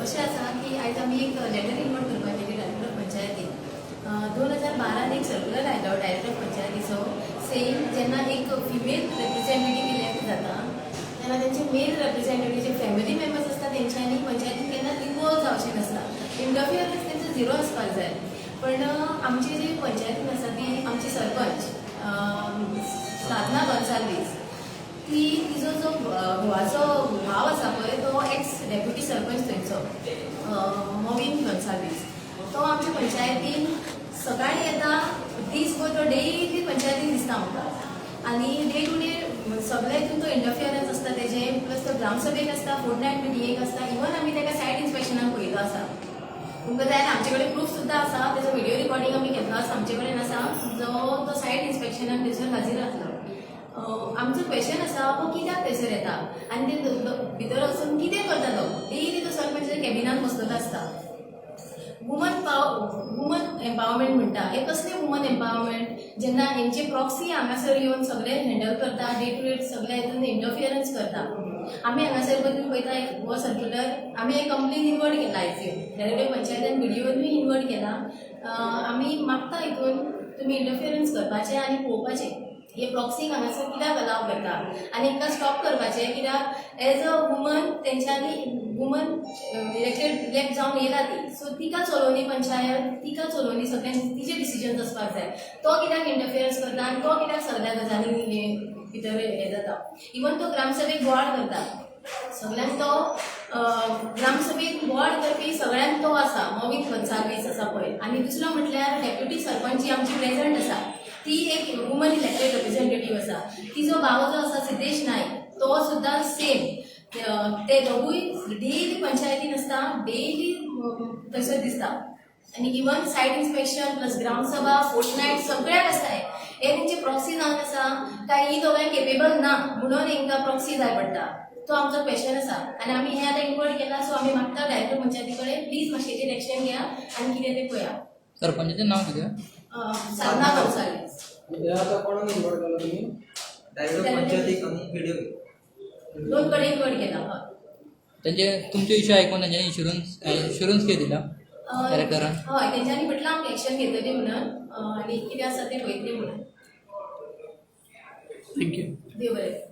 अशें आसा की आयज आमी एक लेटर इन्वॉल्व करपाक गेली डायरेक्टर ऑफ पंचायती 2012 एक सर्क्युलर आयलो डायरेक्टर ऑफ पंचायतीचो सेम जेन्ना एक फिमेल रिप्रेझेंटेटीव इलेक्ट जाता तेन्ना तेंचे मेल रिप्रेझेंटेटीव जे फॅमिली मेंबर्स आसता तेंच्यांनी पंचायतीन केन्ना इन्वॉल्व जावचें नासता. इंटरफियरन्स तेंचो झिरो आसपाक जाय. पण आमची जी पंचायतीन आसा ती आमची सरपंच साधना गोन्साल्वीस ती तिजो जो घोवाचो भाव आसा पळय तो एक्स डेप्युटी सरपंच थंयचो मोविन गोन्साल्वीस तो आमच्या पंचायतीन सकाळीं येता दीसभर तो डेली पंचायतीन दिसता आमकां आनी डे टू डे सगळे हितून तो इंटरफियरन्स आसता तेजे प्लस तो ग्रामसभेक आसता फोर्टनायट मिटिंगेक आसता इवन आमी ताका सायट इन्स्पेक्शनाक पळयलो आसा. तुमकां जाय आमचे कडेन प्रूफ सुद्दां आसा तेजो व्हिडिओ रिकॉर्डिंग आमी घेतलो आसा आमचे कडेन आसा जो तो सायट इन्स्पेक्शनाक थंयसर हाजीर जातलो. आमचो क्वेश्चन आसा तो कित्याक थंयसर येता आनी ते भितर वचून कितें करता तो डेली तो सरपंचाच्या कॅबिनान बसलेलो आसता. वुमन एम्पावरमेंट म्हणटा हे कसलें वुमन एम्पावरमेंट जेन्ना हेंचे प्रॉक्सी हांगासर येवन सगळे हँडल करता डे टू डे सगळे हितून इंटरफियरन्स करता. आमी हांगासर बसून पळयता एक हो सर्क्युलर आमी एक कंप्लेन इन्वर्ट केला आयज डायरेक्टर पंचायतीन व्हिडिओनूय इन्वर्ट केला. आमी मागता हितून तुमी इंटरफियरन्स करपाचें आनी पळोवपाचें हे प्रॉक्सीक हांगासर कित्याक अलाव करता आनी हाका स्टॉप करपाचें कित्याक एज अ वुमन तेंच्यांनी वुमन इलेक्ट जावन येयला ती सो तिका चलोवनी पंचायत तिका चलोवनी सगळ्यांनी तिचे डिसिजन्स आसपाक जाय. तो कित्याक इंटरफियरन्स करता आनी तो कित्याक सगळ्या गजालींनी भितर हें जाता. इवन तो ग्रामसभेक बोवाळ करता सगळ्यांत तो ग्रामसभेक बोवाळ करपी सगळ्यांत तो आसा मोविन गोन्साल्वीस आसा पळय. आनी दुसरो म्हटल्यार डेप्युटी सरपंच जी आमची प्रेझेंट आसा ती एक वुमन इलेक्टेड रिप्रेझेंटेटीव आसा. तिजो भाव जो आसा सिद्धेश नायक तो सुद्दां सेम ते दोगूय डेली पंचायतीन आसता डेली थंयसर दिसता आनी इवन सायट इन्स्पेक्शन प्लस ग्रामसभा फोर्टनायट सगळ्याक आसता. हे तेंचे प्रॉक्सी जावन आसा काय ही दोगांय केपेबल ना म्हणून हांकां प्रॉक्सी जाय पडटा तो आमचो क्वेश्चन आसा. आनी आमी हें आतां इन्वर्ट केला सो आमी मागता डायरेक्टर पंचायती कडेन प्लीज मातशें हेचेर एक्शन घेया आनी कितें तें पळया. सरपंचाचें नांव कितें? साधना गोन्साल्वीस. आता कोणाक इन्वर्ट केला तुम्ही? डायरेक्टर पंचायतीक आनी व्हिडिओ दोन कडेन इन्वर्ट केला. तेंचे तुमचे इश्यू आयकून तेंच्यांनी इन्शुरन्स कितें दिला डायरेक्टरान? हय तेंच्यांनी म्हटलां आमकां एक्शन घेतली म्हणून आनी कितें आसा तें पळयतली म्हणून. थँक्यू. देव बरें.